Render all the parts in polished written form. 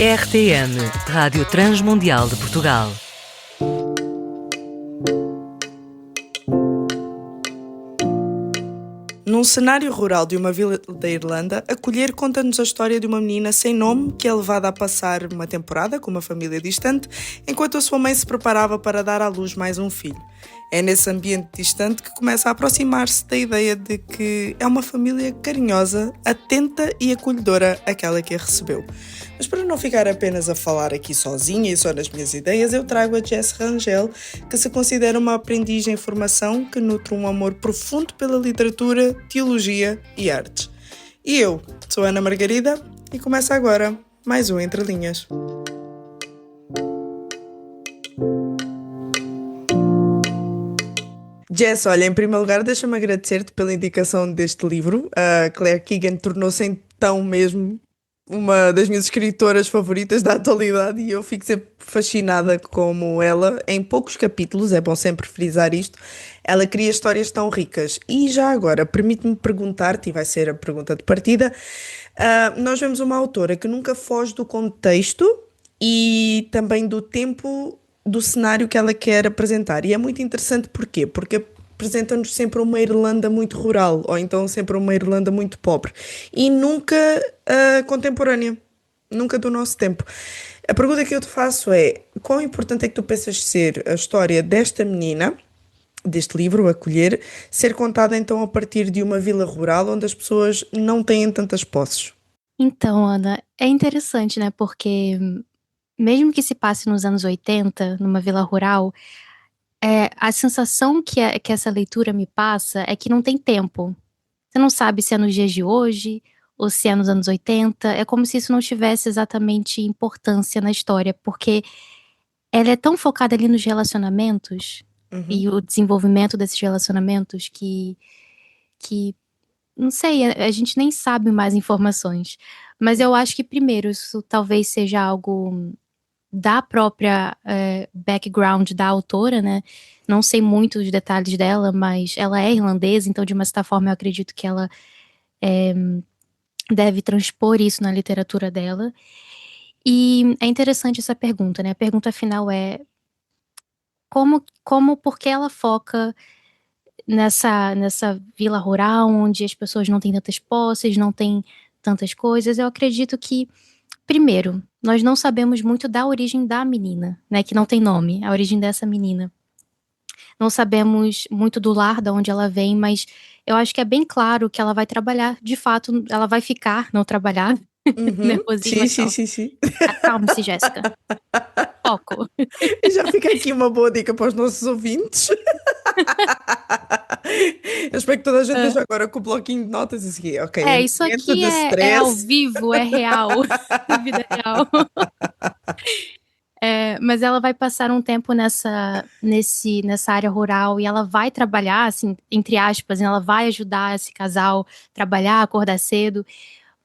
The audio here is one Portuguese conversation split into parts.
RTM, Rádio Transmundial de Portugal. Num cenário rural de uma vila da Irlanda, Acolher conta-nos a história de uma menina sem nome que é levada a passar uma temporada com uma família distante, enquanto a sua mãe se preparava para dar à luz mais um filho. É nesse ambiente distante que começa a aproximar-se da ideia de que é uma família carinhosa, atenta e acolhedora aquela que a recebeu. Mas para não ficar apenas a falar aqui sozinha e só nas minhas ideias, eu trago a Jess Rangel, que se considera uma aprendiz em formação que nutre um amor profundo pela literatura, teologia e artes. E eu sou Ana Margarida e começa agora mais um Entre Linhas. Jess, olha, em primeiro lugar, deixa-me agradecer-te pela indicação deste livro. A Claire Keegan tornou-se então mesmo uma das minhas escritoras favoritas da atualidade e eu fico sempre fascinada como ela, em poucos capítulos, é bom sempre frisar isto, ela cria histórias tão ricas. E já agora, permite-me perguntar-te, e vai ser a pergunta de partida, nós vemos uma autora que nunca foge do contexto e também do tempo do cenário que ela quer apresentar. E é muito interessante porquê? Porque apresenta-nos sempre uma Irlanda muito rural, ou então sempre uma Irlanda muito pobre. E nunca contemporânea, nunca do nosso tempo. A pergunta que eu te faço é, quão importante é que tu pensas ser a história desta menina, deste livro, Acolher, ser contada então a partir de uma vila rural onde as pessoas não têm tantas posses? Então, Ana, é interessante, né? Porque mesmo que se passe nos anos 80, numa vila rural, a sensação que essa leitura me passa é que não tem tempo. Você não sabe se é nos dias de hoje ou se é nos anos 80. É como se isso não tivesse exatamente importância na história, porque ela é tão focada ali nos relacionamentos e o desenvolvimento desses relacionamentos que não sei, a gente nem sabe mais informações. Mas eu acho que, primeiro, isso talvez seja algo da própria background da autora, né? Não sei muito os detalhes dela, mas ela é irlandesa, então, de uma certa forma, eu acredito que ela deve transpor isso na literatura dela. E é interessante essa pergunta, né? A pergunta final é por que ela foca nessa vila rural, onde as pessoas não têm tantas posses, não têm tantas coisas. Eu acredito que, primeiro, nós não sabemos muito da origem da menina, né, que não tem nome, a origem dessa menina. Não sabemos muito do lar, de onde ela vem, mas eu acho que é bem claro que ela vai trabalhar, de fato, ela vai ficar, não trabalhar. Nervosinho, Sim, mas sim, calma. sim, sim. Acalme-se, Jéssica. Foco. E já fica aqui uma boa dica para os nossos ouvintes. Eu espero que toda a gente esteja agora com o bloquinho de notas e seguir. Ok, um Isso momento aqui de é ao stress. vivo, é real, na vida real. Mas ela vai passar um tempo nessa área rural e ela vai trabalhar, assim, entre aspas, ela vai ajudar esse casal a trabalhar, acordar cedo,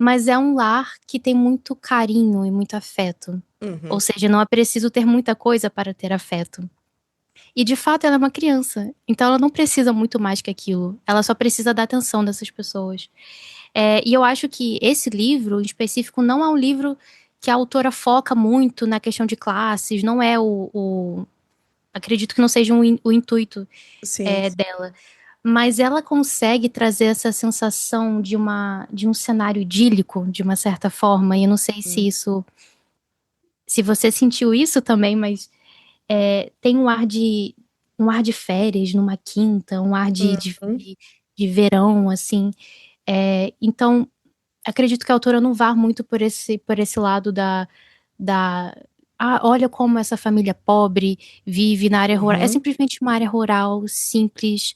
mas é um lar que tem muito carinho e muito afeto. Ou seja, não é preciso ter muita coisa para ter afeto. E de fato ela é uma criança, então ela não precisa muito mais que aquilo, ela só precisa da atenção dessas pessoas. E eu acho que esse livro, em específico, não é um livro que a autora foca muito na questão de classes, não é acredito que não seja o intuito Sim. dela. Mas ela consegue trazer essa sensação de um cenário idílico, de uma certa forma, e eu não sei se você sentiu isso também, mas tem um ar de férias numa quinta, um ar de verão, assim. Então, acredito que a autora não vá muito por esse lado olha como essa família pobre vive na área rural. É simplesmente uma área rural simples,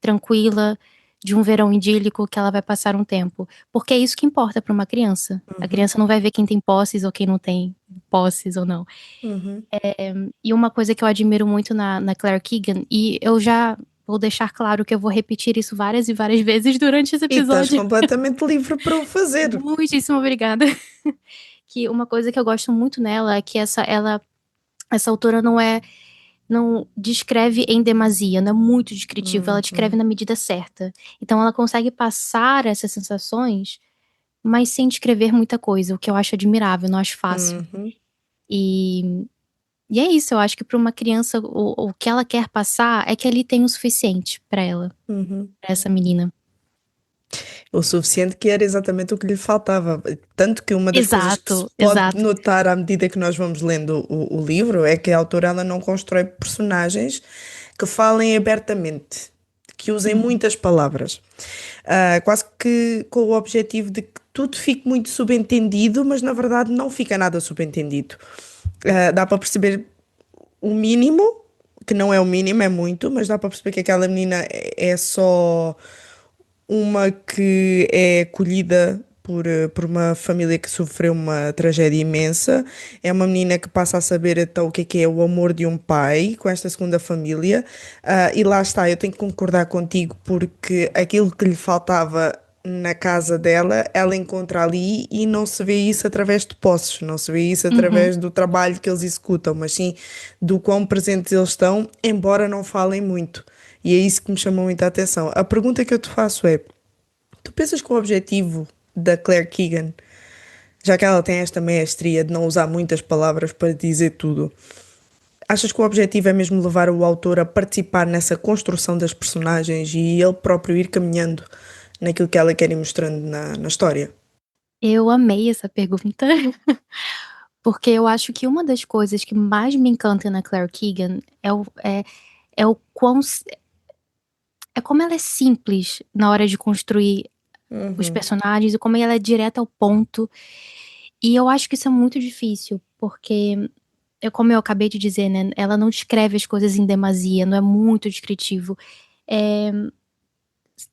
tranquila, de um verão idílico que ela vai passar um tempo. Porque é isso que importa para uma criança. A criança não vai ver quem tem posses ou quem não tem posses ou não. E uma coisa que eu admiro muito na Claire Keegan, e eu já vou deixar claro que eu vou repetir isso várias e várias vezes durante esse E estás episódio. completamente livre para o fazer. Muitíssimo obrigada. Que uma coisa que eu gosto muito nela é que essa autora não descreve em demasia, não é muito descritiva, ela descreve na medida certa. Então ela consegue passar essas sensações mas sem descrever muita coisa, o que eu acho admirável, não acho fácil. Uhum, E, e é isso, eu acho que para uma criança, o que ela quer passar é que ali tem o suficiente para ela, uhum. para essa menina. O suficiente que era exatamente o que lhe faltava. Tanto que uma das coisas que se Exato, pode exato. notar à medida que nós vamos lendo o livro é que a autora ela não constrói personagens que falem abertamente, que usem Uhum. muitas palavras. Quase que com o objetivo de que tudo fique muito subentendido, mas na verdade não fica nada subentendido. Dá para perceber o mínimo, que não é o mínimo, é muito, mas dá para perceber que aquela menina é só uma que é acolhida por uma família que sofreu uma tragédia imensa. É uma menina que passa a saber então o que é o amor de um pai com esta segunda família. E lá está, eu tenho que concordar contigo porque aquilo que lhe faltava na casa dela, ela encontra ali e não se vê isso através de posses, não se vê isso Uhum. através do trabalho que eles executam, mas sim do quão presentes eles estão, embora não falem muito. E é isso que me chamou muita atenção. A pergunta que eu te faço é: tu pensas que o objetivo da Claire Keegan, já que ela tem esta maestria de não usar muitas palavras para dizer tudo, achas que o objetivo é mesmo levar o autor a participar nessa construção das personagens e ele próprio ir caminhando naquilo que ela quer ir mostrando na história? Eu amei essa pergunta, porque eu acho que uma das coisas que mais me encanta na Claire Keegan é o quão. É como ela é simples na hora de construir os Uhum, personagens e como ela é direta ao ponto. E eu acho que isso é muito difícil, porque, como eu acabei de dizer, né? Ela não descreve as coisas em demasia, não é muito descritivo. É,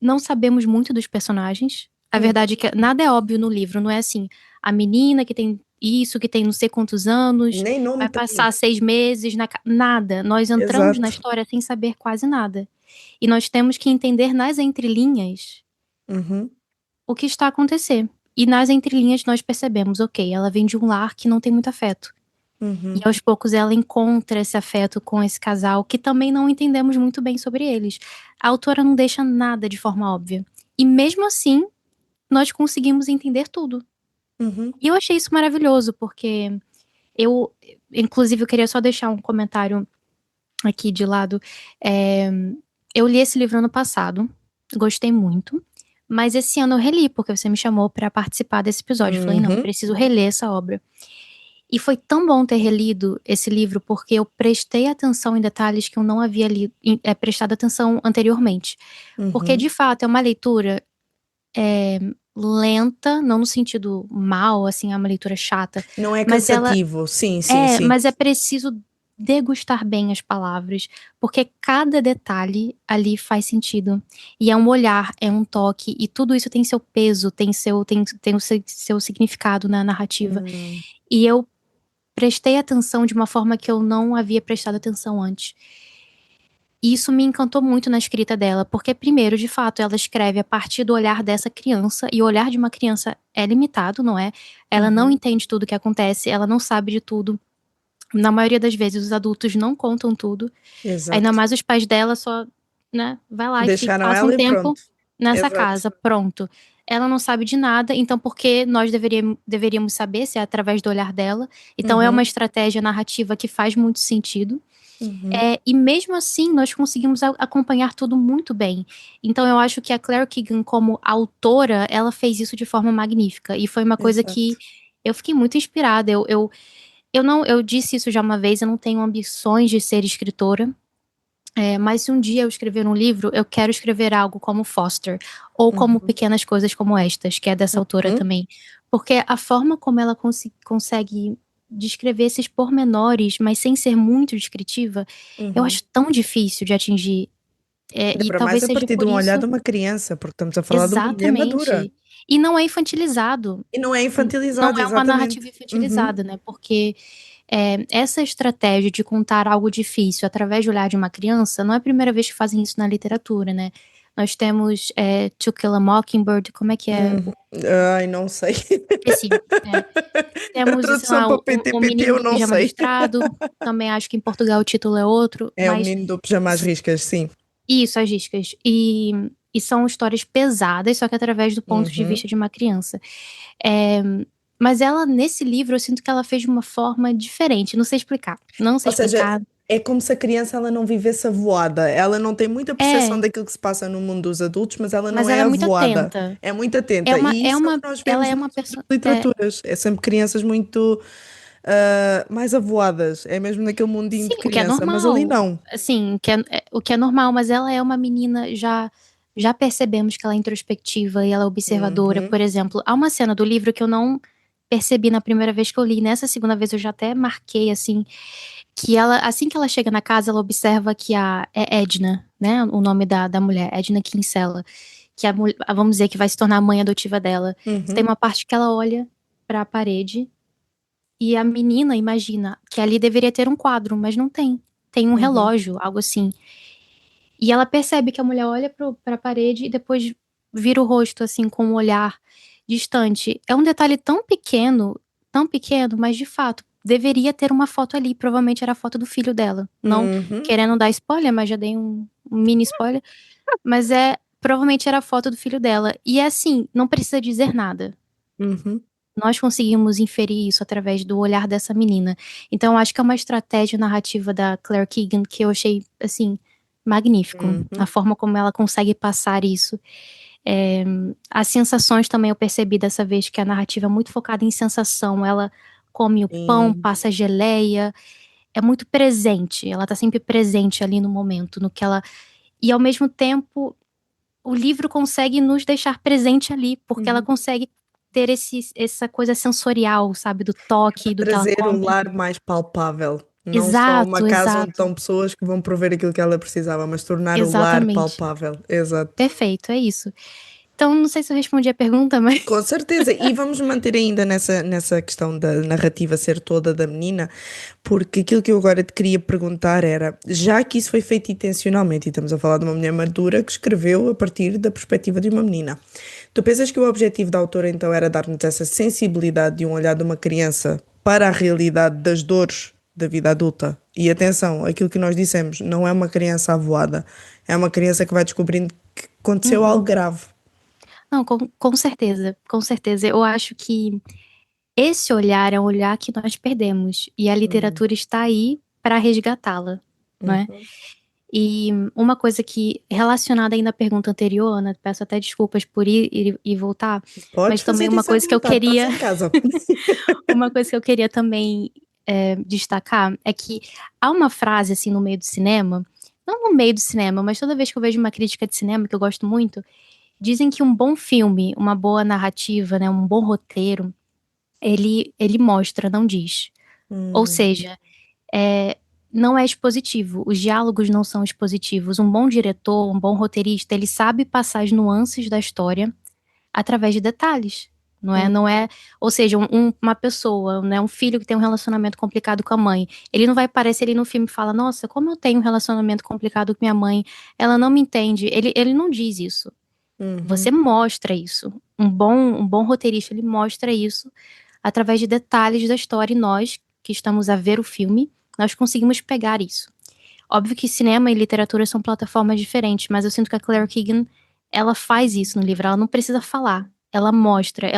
não sabemos muito dos personagens. A uhum. verdade é que nada é óbvio no livro, não é assim, a menina que tem isso, que tem não sei quantos anos, Nem nome vai tem. passar 6 meses nada. Nós entramos na Exato. história sem saber quase nada. E nós temos que entender nas entrelinhas Uhum, o que está a acontecer. E nas entrelinhas nós percebemos, ok, ela vem de um lar que não tem muito afeto. E uhum, aos poucos ela encontra esse afeto com esse casal, que também não entendemos muito bem sobre eles. A autora não deixa nada de forma óbvia. E mesmo assim, nós conseguimos entender tudo. uhum, E eu achei isso maravilhoso, porque eu, inclusive, eu queria só deixar um comentário aqui de lado. É, eu li esse livro ano passado, gostei muito, mas esse ano eu reli, porque você me chamou para participar desse episódio. Eu falei, não, eu uhum, preciso reler essa obra. E foi tão bom ter relido esse livro, porque eu prestei atenção em detalhes que eu não havia prestado atenção anteriormente. Porque, uhum. de fato, é uma leitura lenta, não no sentido mal, assim, é uma leitura chata, Não é mas ela cansativo, sim, sim, sim. mas é preciso degustar bem as palavras, porque cada detalhe ali faz sentido. E é um olhar, é um toque, e tudo isso tem seu peso, tem o seu significado na narrativa. Hum, E eu prestei atenção de uma forma que eu não havia prestado atenção antes. E isso me encantou muito na escrita dela, porque, primeiro, de fato, ela escreve a partir do olhar dessa criança, e o olhar de uma criança é limitado, não é? Ela não uhum, entende tudo o que acontece, ela não sabe de tudo. Na maioria das vezes, os adultos não contam tudo. Ainda exato. mais os pais dela só, né, vai lá e Deixaram passa um ela e tempo pronto. nessa Exato. casa, pronto. Ela não sabe de nada, então por que nós deveríamos saber se é através do olhar dela? Então é uma Uhum, estratégia narrativa que faz muito sentido. uhum, E mesmo assim, nós conseguimos acompanhar tudo muito bem. Então, eu acho que a Claire Keegan, como autora, ela fez isso de forma magnífica. E foi uma coisa que exato. eu fiquei muito inspirada. Eu disse isso já uma vez, eu não tenho ambições de ser escritora. Mas se um dia eu escrever um livro, eu quero escrever algo como Foster, ou como Uhum, Pequenas Coisas Como Estas, que é dessa autora uhum, também. Porque a forma como ela consegue descrever esses pormenores, mas sem ser muito descritiva, eu uhum. acho tão difícil de atingir. Ainda E para mais talvez a seja partir de por um olhar de isso, uma criança, porque estamos a falar de uma mulher madura. exatamente. E não é infantilizado. E não é Não infantilizado, é uma exatamente. narrativa Uhum, infantilizada, né? Porque essa estratégia de contar algo difícil através do olhar de uma criança não é a primeira vez que fazem isso na literatura, né? Nós temos To Kill a Mockingbird, como é que é? uhum. Ai, não sei. Esqueci. A Temos, sei tradução lá, para o PTPT Menino eu do não Pijama sei. Listrado. Também acho que em Portugal o título é outro, É o mas menino do pijama às riscas, sim. isso, as iscas. E são histórias pesadas, só que através do ponto de vista de uma criança. Mas ela, nesse livro, eu sinto que ela fez de uma forma diferente. Não sei explicar. Não sei Ou seja, explicar. é como se a criança ela não vivesse avoada. Ela não tem muita percepção É, daquilo que se passa no mundo dos adultos, mas ela não mas é ela é muito avoada. atenta. É muito atenta. E isso é o que nós Ela vemos é nas uma outras pessoa. literaturas. É sempre crianças muito mais avoadas. É mesmo naquele mundinho Sim, de o que é criança, mas ali normal. não. Assim, o que é normal, mas ela é uma menina, já percebemos que ela é introspectiva e ela é observadora. Uhum, Por exemplo, há uma cena do livro que eu não percebi na primeira vez que eu li. Nessa segunda vez eu já até marquei, assim, que ela, assim que ela chega na casa, ela observa que é Edna, né? O nome da mulher, Edna Kinsella, que é vamos dizer que vai se tornar a mãe adotiva dela. Tem uhum, uma parte que ela olha para a parede e a menina imagina que ali deveria ter um quadro, mas não tem. Tem um uhum, relógio, algo assim. E ela percebe que a mulher olha para a parede e depois vira o rosto, assim, com um olhar distante. É um detalhe tão pequeno, mas de fato, deveria ter uma foto ali. Provavelmente era a foto do filho dela. Não uhum, querendo dar spoiler, mas já dei um mini spoiler. Mas provavelmente era a foto do filho dela. E é assim, não precisa dizer nada. uhum, Nós conseguimos inferir isso através do olhar dessa menina. Então, eu acho que é uma estratégia narrativa da Claire Keegan que eu achei, assim, magnífico. A uhum. forma como ela consegue passar isso. É, as sensações também eu percebi dessa vez que a narrativa é muito focada em sensação. Ela come o pão, Sim. passa geleia, é muito presente. Ela tá sempre presente ali no momento, no que ela. E ao mesmo tempo, o livro consegue nos deixar presente ali, porque ela Uhum. consegue ter essa coisa sensorial, sabe, do toque, do que ela Trazer o come. lar mais palpável. Não só uma Exato, casa onde exato, estão pessoas que vão prover aquilo que ela precisava, mas tornar o lar exatamente. palpável. Exato. Perfeito, é isso. Então, não sei se eu respondi a pergunta, mas. Com certeza. E vamos manter ainda nessa questão da narrativa ser toda da menina, porque aquilo que eu agora te queria perguntar era, já que isso foi feito intencionalmente, e estamos a falar de uma mulher madura que escreveu a partir da perspectiva de uma menina, tu pensas que o objetivo da autora então era dar-nos essa sensibilidade de um olhar de uma criança para a realidade das dores da vida adulta? E atenção, aquilo que nós dissemos, não é uma criança avoada, é uma criança que vai descobrindo que aconteceu algo Uhum. grave. Não, com certeza, com certeza. Eu acho que esse olhar é um olhar que nós perdemos, e a Uhum, literatura está aí para resgatá-la, não é? uhum. E uma coisa que, relacionada ainda à pergunta anterior, Ana, peço até desculpas por ir e voltar, Podes mas também fazer isso à vontade, estás em casa. uma coisa que eu queria também destacar é que há uma frase, assim, no meio do cinema, não no meio do cinema, mas toda vez que eu vejo uma crítica de cinema, que eu gosto muito, dizem que um bom filme, uma boa narrativa, né, um bom roteiro, ele mostra, não diz. Ou Hum, seja, é, não é expositivo, os diálogos não são expositivos. Um bom diretor, um bom roteirista, ele sabe passar as nuances da história através de detalhes. Não é, hum, não é, ou seja, uma pessoa, né, um filho que tem um relacionamento complicado com a mãe, ele não vai aparecer ali no filme e fala, nossa, como eu tenho um relacionamento complicado com minha mãe, ela não me entende. Ele não diz isso. Você uhum, mostra isso. Um bom roteirista, ele mostra isso através de detalhes da história, e nós, que estamos a ver o filme, nós conseguimos pegar isso. Óbvio que cinema e literatura são plataformas diferentes, mas eu sinto que a Claire Keegan, ela faz isso no livro, ela não precisa falar, ela mostra,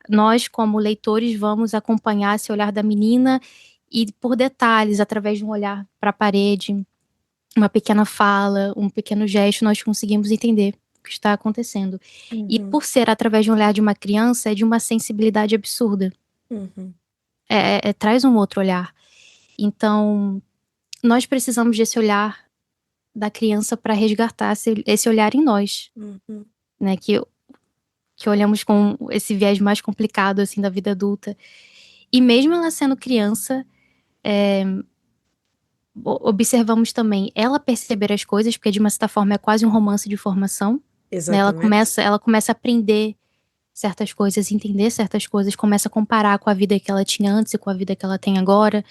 nós como leitores vamos acompanhar esse olhar da menina e por detalhes, através de um olhar para a parede, uma pequena fala, um pequeno gesto, nós conseguimos entender o que está acontecendo. E uhum, por ser através de um olhar de uma criança, é de uma sensibilidade absurda. uhum, Traz um outro olhar. Então, nós precisamos desse olhar da criança para resgatar esse olhar em nós, uhum. né? Que olhamos com esse viés mais complicado, assim, da vida adulta. E mesmo ela sendo criança, observamos também ela perceber as coisas, porque de uma certa forma é quase um romance de formação, né? Ela Exatamente. começa, ela começa a aprender certas coisas, entender certas coisas, começa a comparar com a vida que ela tinha antes e com a vida que ela tem agora,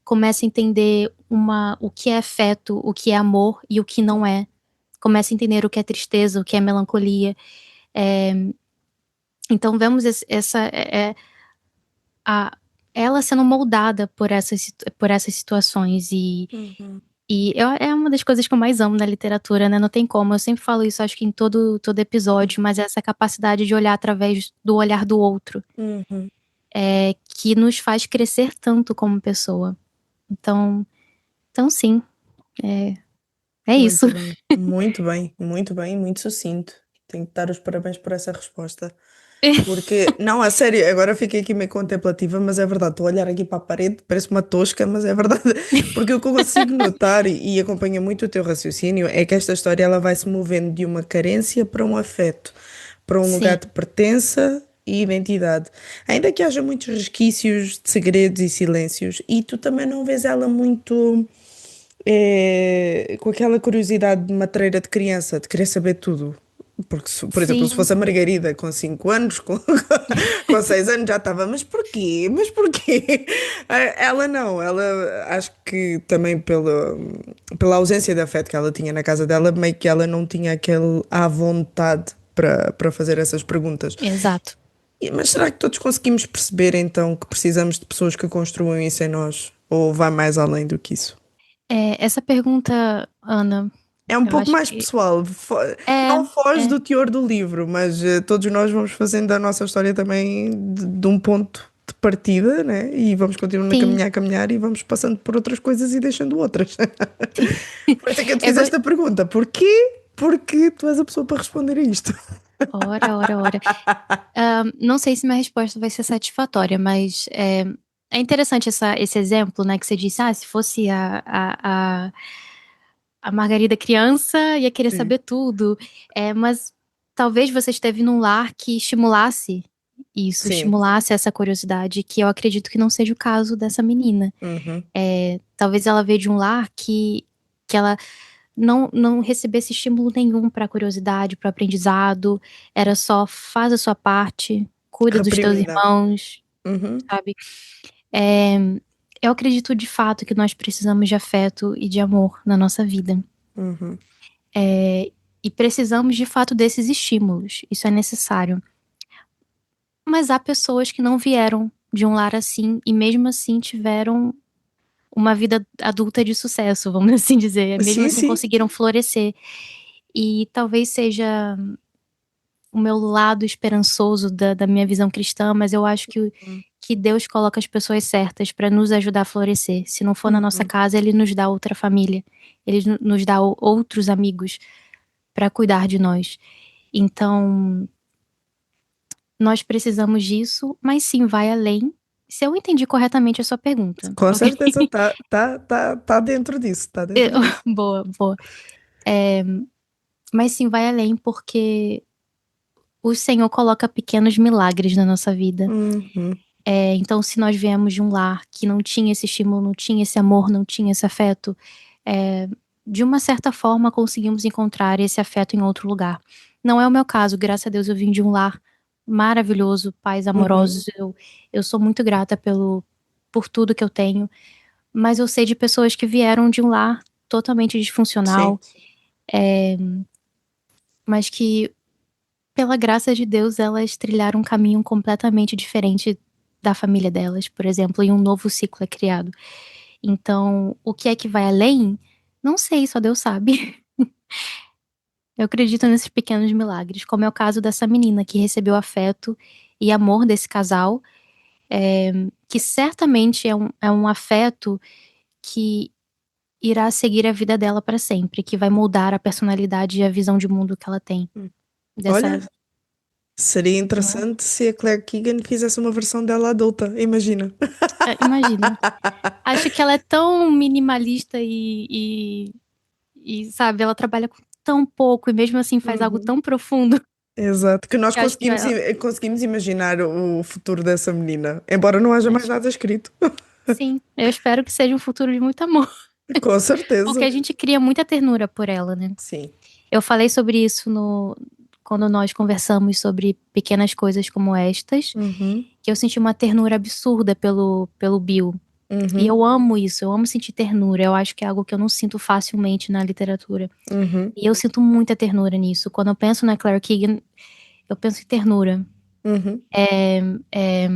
começa a entender o que é afeto, o que é amor e o que não é, começa a entender o que é tristeza, o que é melancolia. É, então vemos a, ela sendo moldada por essas situações, e Uhum. E é uma das coisas que eu mais amo na literatura, né? Não tem como, eu sempre falo isso, acho que em todo episódio, mas essa capacidade de olhar através do olhar do outro, Uhum. que nos faz crescer tanto como pessoa. Então sim, é isso. Muito bem, muito bem, muito bem, muito sucinto. Tenho que dar os parabéns por essa resposta. Porque, não, a sério, agora fiquei aqui meio contemplativa, mas é verdade, estou a olhar aqui para a parede, parece uma tosca, mas é verdade. Porque o que eu consigo notar, e acompanha muito o teu raciocínio, é que esta história ela vai se movendo de uma carência para um afeto, para um lugar Sim, de pertença e identidade. Ainda que haja muitos resquícios de segredos e silêncios, e tu também não vês ela muito com aquela curiosidade de matreira de criança, de querer saber tudo. Porque, por exemplo, se sim. fosse a Margarida com 5 anos, com 6 anos, já estava, mas porquê? Mas porquê? Ela não, ela acho que também pela ausência de afeto que ela tinha na casa dela, meio que ela não tinha aquele à vontade para fazer essas perguntas. Exato. Mas será que todos conseguimos perceber então que precisamos de pessoas que construam isso em nós? Ou vai mais além do que isso? Essa pergunta, Ana, É um eu pouco acho mais que pessoal, é, não foge é, do teor do livro, mas todos nós vamos fazendo a nossa história também de um ponto de partida, né? E vamos continuando sim, a caminhar e vamos passando por outras coisas e deixando outras. sim. Por isso é que eu te Eu fiz go- esta pergunta: porquê? Porque tu és a pessoa para responder a isto. Ora, ora, ora. Não sei se minha resposta vai ser satisfatória, mas é interessante esse exemplo, né, que você disse, se fosse a Margarida criança, ia querer Sim, saber tudo. Mas talvez você esteve num lar que estimulasse isso, sim. estimulasse essa curiosidade, que eu acredito que não seja o caso dessa menina. Uhum. Talvez ela veio de um lar que ela não recebesse estímulo nenhum para curiosidade, para aprendizado, era só faz a sua parte, cuida dos teus Reprimida. irmãos, Uhum. sabe? É, eu acredito de fato que nós precisamos de afeto e de amor na nossa vida. Uhum. E precisamos de fato desses estímulos, isso é necessário. Mas há pessoas que não vieram de um lar assim e mesmo assim tiveram uma vida adulta de sucesso, vamos assim dizer, mesmo Sim, assim sim. conseguiram florescer. E talvez seja o meu lado esperançoso da minha visão cristã, mas eu acho que Deus coloca as pessoas certas para nos ajudar a florescer. Se não for na nossa Uhum. casa, Ele nos dá outra família, Ele nos dá outros amigos para cuidar de nós. Então, nós precisamos disso, mas sim, vai além. Se eu entendi corretamente a sua pergunta, Com ok? certeza tá dentro disso, tá dentro disso. Boa, boa. Mas sim, vai além, porque o Senhor coloca pequenos milagres na nossa vida. Uhum. Então, se nós viemos de um lar que não tinha esse estímulo, não tinha esse amor, não tinha esse afeto, de uma certa forma conseguimos encontrar esse afeto em outro lugar. Não é o meu caso, graças a Deus eu vim de um lar maravilhoso, pais Uhum. amorosos, eu sou muito grata por tudo que eu tenho, mas eu sei de pessoas que vieram de um lar totalmente Sim. disfuncional, mas que pela graça de Deus, elas trilharam um caminho completamente diferente da família delas, por exemplo, e um novo ciclo é criado. Então, o que é que vai além? Não sei, só Deus sabe. Eu acredito nesses pequenos milagres, como é o caso dessa menina que recebeu afeto e amor desse casal, que certamente é um afeto que irá seguir a vida dela para sempre, que vai moldar a personalidade e a visão de mundo que ela tem. Olha, Dessa, seria não é? interessante se a Claire Keegan fizesse uma versão dela adulta, imagina. Imagina. Acho que ela é tão minimalista sabe, ela trabalha com tão pouco e mesmo assim faz algo Uhum. tão profundo Exato, que nós que eu acho que conseguimos imaginar o futuro dessa menina, embora não haja mais mas, nada escrito. sim, eu espero que seja um futuro de muito amor, Com porque certeza. a gente cria muita ternura por ela, né? Sim. Eu falei sobre isso quando nós conversamos sobre pequenas coisas como estas, Uhum. que eu senti uma ternura absurda pelo Bill. E Uhum. eu amo isso, eu amo sentir ternura. Eu acho que é algo que eu não sinto facilmente na literatura. Uhum. E eu sinto muita ternura nisso. Quando eu penso na Claire Keegan, eu penso em ternura. Uhum. É, é,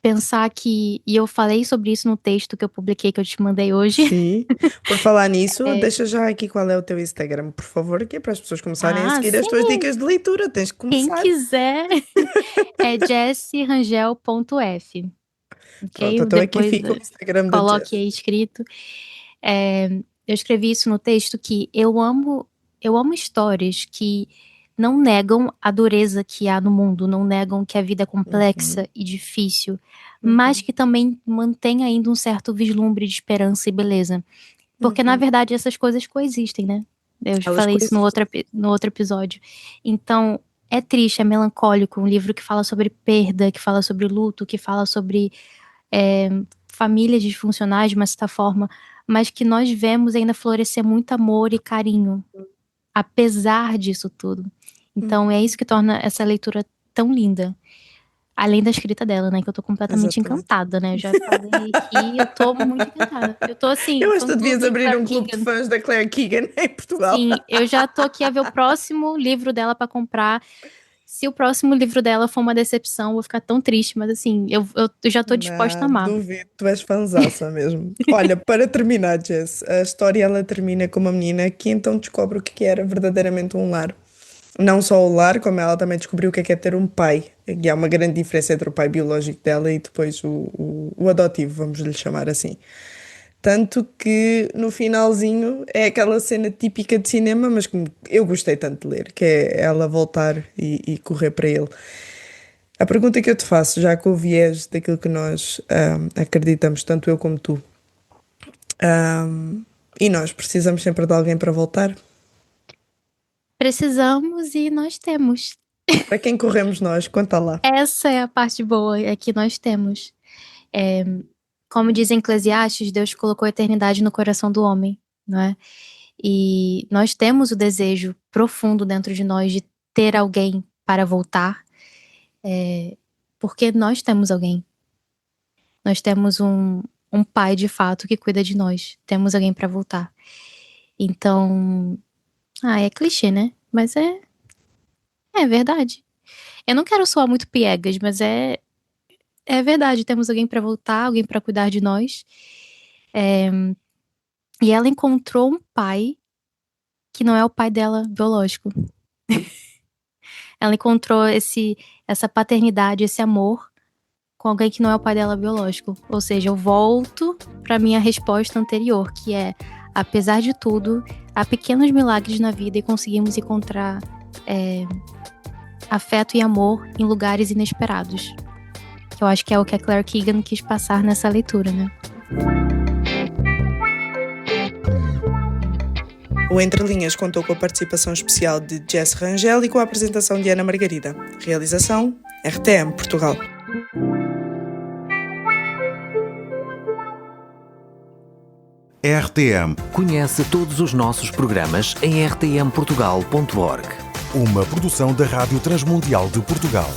pensar que, e eu falei sobre isso no texto que eu publiquei, que eu te mandei hoje. Sim. Por falar nisso, deixa já aqui qual é o teu Instagram, por favor, que é para as pessoas começarem a seguir as tuas sim, dicas de leitura. Tens que quem começar. quiser é jessirangel.f, ok? Pronto, então aqui Depois fica o Instagram da coloque Jess. aí escrito. Eu escrevi isso no texto que eu amo histórias que não negam a dureza que há no mundo, não negam que a vida é complexa e difícil, mas que também mantém ainda um certo vislumbre de esperança e beleza. Porque, na verdade, essas coisas coexistem, né? Eu já Elas falei isso coexistem. no outro episódio. Então, é triste, é melancólico, um livro que fala sobre perda, que fala sobre luto, que fala sobre famílias disfuncionais, de uma certa forma, mas que nós vemos ainda florescer muito amor e carinho, apesar disso tudo. Então, é isso que torna essa leitura tão linda. Além da escrita dela, né? Que eu tô completamente Exatamente. encantada, né? Eu já falei aqui, eu tô muito encantada. Eu tô assim, Eu acho que tu devias fã-clube abrir Claire um clube de Keegan. fãs da Claire Keegan em Portugal. Sim, eu já tô aqui a ver o próximo livro dela pra comprar. Se o próximo livro dela for uma decepção, eu vou ficar tão triste, mas assim, eu já tô disposta a Não, amar. duvido, tu és fanzaça mesmo. Olha, para terminar, Jess, a história ela termina com uma menina que então descobre o que era verdadeiramente um lar. Não só o lar, como ela também descobriu o que é ter um pai. E há uma grande diferença entre o pai biológico dela e depois o adotivo, vamos lhe chamar assim. Tanto que no finalzinho é aquela cena típica de cinema, mas que eu gostei tanto de ler, que é ela voltar e correr para ele. A pergunta que eu te faço, já com o viés daquilo que nós acreditamos, tanto eu como tu, e nós precisamos sempre de alguém para voltar? Precisamos e nós temos. Para quem corremos nós? Conta lá. Essa é a parte boa, é que nós temos. Como diz em Eclesiastes, Deus colocou a eternidade no coração do homem, não é? E nós temos o desejo profundo dentro de nós de ter alguém para voltar, porque nós temos alguém. Nós temos um pai de fato que cuida de nós. Temos alguém para voltar. Então, é clichê, né? Mas é verdade. Eu não quero soar muito piegas, mas é verdade. Temos alguém para voltar, alguém para cuidar de nós. E ela encontrou um pai que não é o pai dela biológico. Ela encontrou essa paternidade, esse amor com alguém que não é o pai dela biológico. Ou seja, eu volto para minha resposta anterior, que é, apesar de tudo, há pequenos milagres na vida e conseguimos encontrar afeto e amor em lugares inesperados. Que eu acho que é o que a Claire Keegan quis passar nessa leitura, né? O Entre Linhas contou com a participação especial de Jess Rangel e com a apresentação de Ana Margarida. Realização, RTM Portugal. RTM. Conhece todos os nossos programas em rtmportugal.org. Uma produção da Rádio Transmundial de Portugal.